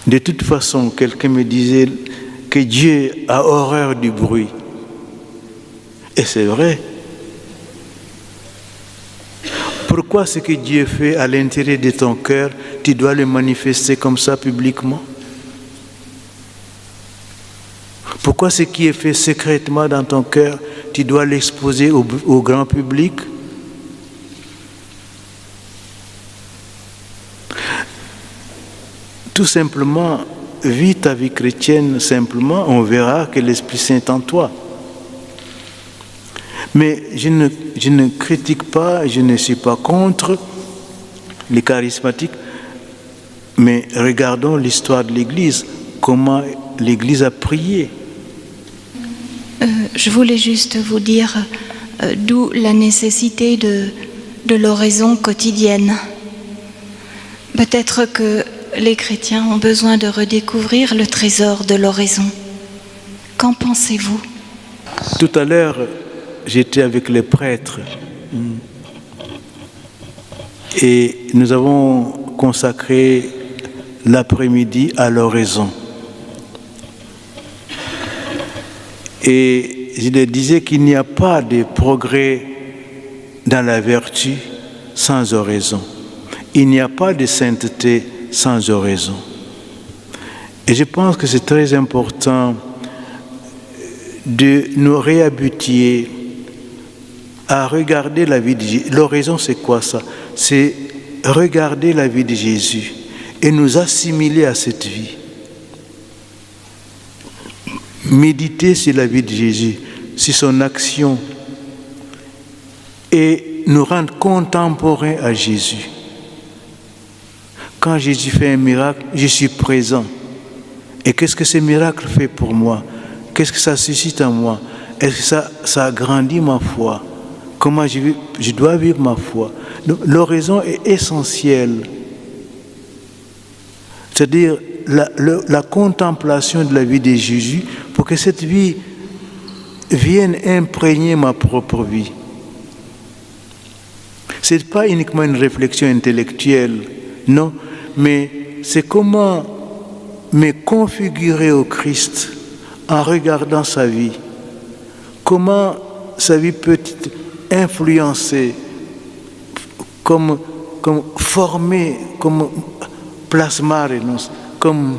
De toute façon, quelqu'un me disait que Dieu a horreur du bruit. Et c'est vrai. Pourquoi ce que Dieu fait à l'intérieur de ton cœur, tu dois le manifester comme ça publiquement? Pourquoi ce qui est fait secrètement dans ton cœur, tu dois l'exposer au grand public? Tout simplement, vis ta vie chrétienne simplement, on verra que l'Esprit Saint est en toi. Mais je ne critique pas, je ne suis pas contre les charismatiques, mais regardons l'histoire de l'Église, comment l'Église a prié. Je voulais juste vous dire d'où la nécessité de l'oraison quotidienne. Peut-être que les chrétiens ont besoin de redécouvrir le trésor de l'oraison. Qu'en pensez-vous? Tout à l'heure, j'étais avec les prêtres et nous avons consacré l'après-midi à l'oraison. Et je leur disais qu'il n'y a pas de progrès dans la vertu sans oraison. Il n'y a pas de sainteté sans oraison. Et je pense que c'est très important de nous réhabituer à regarder la vie de Jésus. L'oraison, c'est quoi ça? C'est regarder la vie de Jésus et nous assimiler à cette vie. Méditer sur la vie de Jésus, sur son action et nous rendre contemporains à Jésus. Quand Jésus fait un miracle, je suis présent. Et qu'est-ce que ce miracle fait pour moi? Qu'est-ce que ça suscite en moi? Est-ce que ça agrandit ma foi? Comment je dois vivre ma foi? Donc, l'oraison est essentielle. C'est-à-dire la contemplation de la vie de Jésus pour que cette vie vienne imprégner ma propre vie. Ce n'est pas uniquement une réflexion intellectuelle, non, mais c'est comment me configurer au Christ en regardant sa vie. Comment sa vie peut influencer, comme former, comme plasmare, comme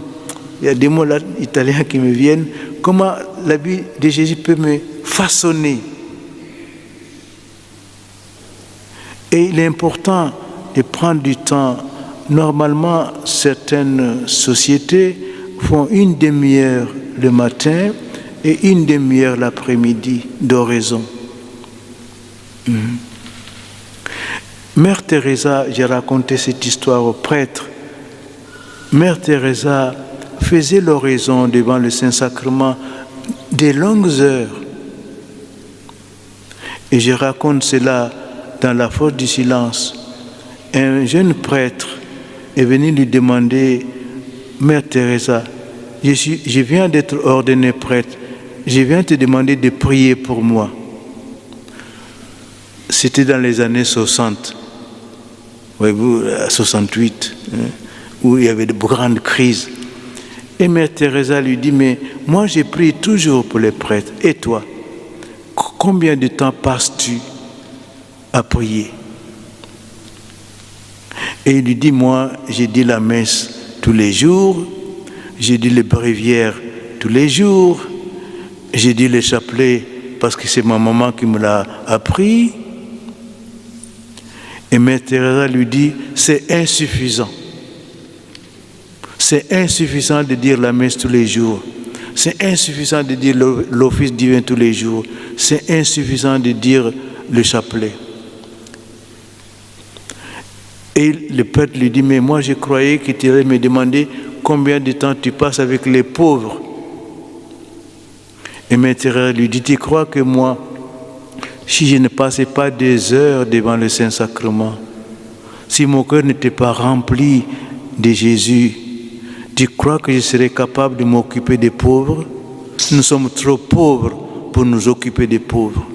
il y a des mots là, italiens qui me viennent, comment la vie de Jésus peut me façonner. Et il est important de prendre du temps. Normalement, certaines sociétés font une demi-heure le matin et une demi-heure l'après-midi d'oraison. Mère Teresa, j'ai raconté cette histoire aux prêtres. Mère Teresa faisait l'oraison devant le Saint-Sacrement des longues heures. Et je raconte cela dans la force du silence. Un jeune prêtre est venu lui demander, Mère Teresa, je viens d'être ordonné prêtre, je viens te demander de prier pour moi. C'était dans les années 60, voyez-vous, 68, où il y avait de grandes crises. Et Mère Teresa lui dit, mais moi je prie toujours pour les prêtres. Et toi, combien de temps passes-tu à prier? Et il lui dit, moi j'ai dit la messe tous les jours, j'ai dit les bréviaires tous les jours, j'ai dit les chapelets parce que c'est ma maman qui me l'a appris. Et Mère Teresa lui dit, c'est insuffisant. C'est insuffisant de dire la messe tous les jours. C'est insuffisant de dire l'office divin tous les jours. C'est insuffisant de dire le chapelet. Et le prêtre lui dit, mais moi je croyais que tu allais me demander combien de temps tu passes avec les pauvres. Et Mère Teresa lui dit, tu crois que moi, si je ne passais pas des heures devant le Saint-Sacrement, si mon cœur n'était pas rempli de Jésus, tu crois que je serais capable de m'occuper des pauvres? Nous sommes trop pauvres pour nous occuper des pauvres.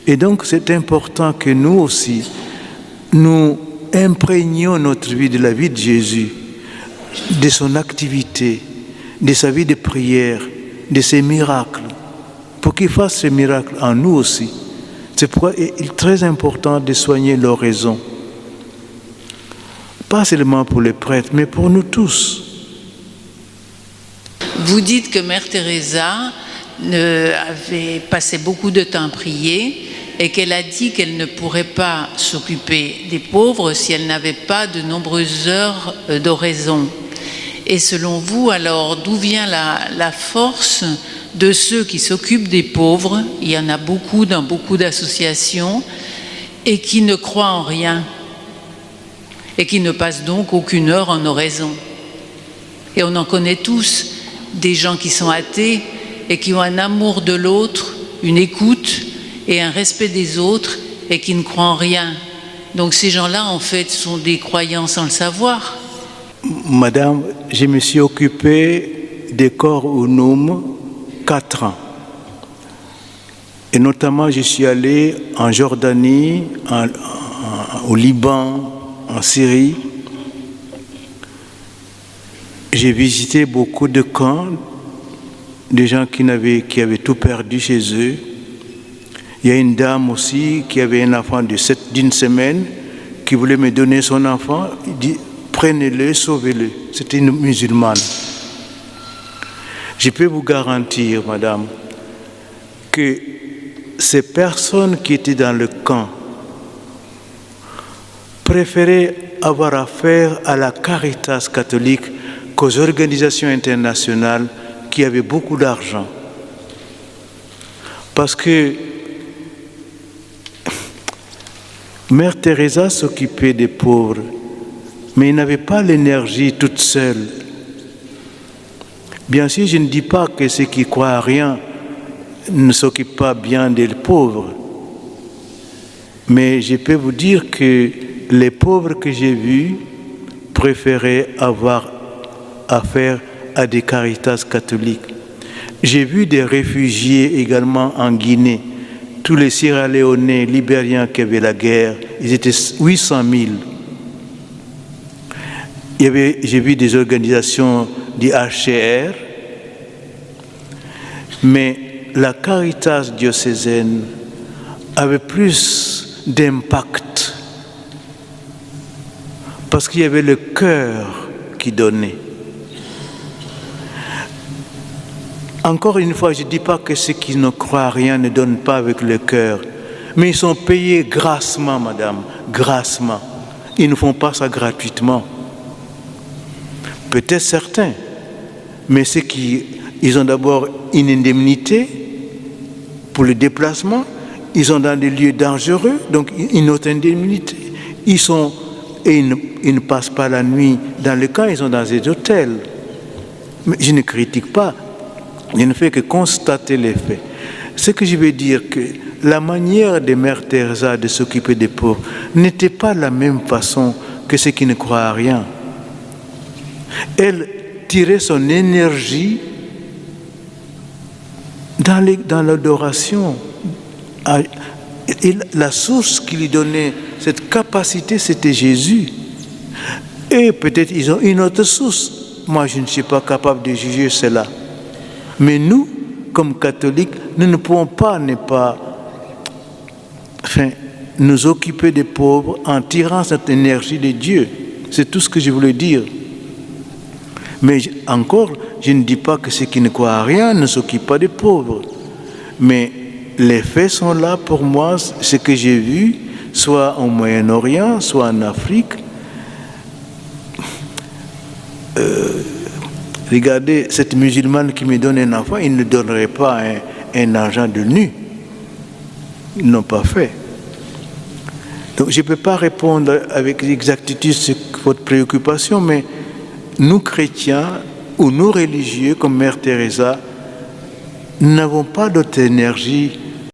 Et donc c'est important que nous aussi, nous imprégnions notre vie de la vie de Jésus de son activité, de sa vie de prière, de ses miracles, pour qu'il fasse ces miracles en nous aussi. C'est pourquoi il est très important de soigner l'oraison. Pas seulement pour les prêtres, mais pour nous tous. Vous dites que Mère Teresa avait passé beaucoup de temps à prier et qu'elle a dit qu'elle ne pourrait pas s'occuper des pauvres si elle n'avait pas de nombreuses heures d'oraison. Et selon vous, alors, d'où vient la force de ceux qui s'occupent des pauvres? Il y en a beaucoup dans beaucoup d'associations et qui ne croient en rien et qui ne passent donc aucune heure en oraison. Et on en connaît tous, des gens qui sont athées et qui ont un amour de l'autre, une écoute et un respect des autres et qui ne croient en rien. Donc ces gens-là, en fait, sont des croyants sans le savoir. Madame, je me suis occupé des corps unum 4 ans. Et notamment, je suis allé en Jordanie, au Liban, en Syrie. J'ai visité beaucoup de camps, de gens qui avaient tout perdu chez eux. Il y a une dame aussi qui avait un enfant d'une semaine, qui voulait me donner son enfant. Il dit, prenez-le, sauvez-le. C'était une musulmane. Je peux vous garantir, madame, que ces personnes qui étaient dans le camp préféraient avoir affaire à la Caritas catholique qu'aux organisations internationales qui avaient beaucoup d'argent. Parce que Mère Teresa s'occupait des pauvres, mais elle n'avait pas l'énergie toute seule. Bien sûr, je ne dis pas que ceux qui croient à rien ne s'occupent pas bien des pauvres, mais je peux vous dire que les pauvres que j'ai vus préféraient avoir affaire à des Caritas catholiques. J'ai vu des réfugiés également en Guinée. Tous les Sierra-Léonais, Libériens qui avaient la guerre, ils étaient 800 000. J'ai vu des organisations du HCR, mais la Caritas diocésaine avait plus d'impact parce qu'il y avait le cœur qui donnait. Encore une fois, je ne dis pas que ceux qui ne croient à rien ne donnent pas avec le cœur, mais ils sont payés grassement, madame, grassement. Ils ne font pas ça gratuitement. Peut-être certains, mais ceux ils ont d'abord une indemnité pour le déplacement, ils sont dans des lieux dangereux, donc une autre indemnité. Ils ne passent pas la nuit dans le camp, ils sont dans des hôtels. Mais je ne critique pas. Je ne fais que constater les faits. Ce que je veux dire, que la manière de Mère Teresa de s'occuper des pauvres n'était pas la même façon que ceux qui ne croient à rien. Elle tirait son énergie dans l'adoration. Et la source qui lui donnait cette capacité, c'était Jésus. Et peut-être ils ont une autre source. Moi, je ne suis pas capable de juger cela. Mais nous, comme catholiques, nous ne pouvons pas nous occuper des pauvres en tirant cette énergie de Dieu. C'est tout ce que je voulais dire. Mais encore, je ne dis pas que ceux qui ne croient à rien ne s'occupent pas des pauvres. Mais les faits sont là pour moi, ce que j'ai vu, soit au Moyen-Orient, soit en Afrique. Regardez, cette musulmane qui me donne un enfant, il ne donnerait pas un argent de nu. Ils n'ont pas fait. Donc je ne peux pas répondre avec exactitude sur votre préoccupation, mais nous chrétiens ou nous religieux comme Mère Teresa, nous n'avons pas d'autre énergie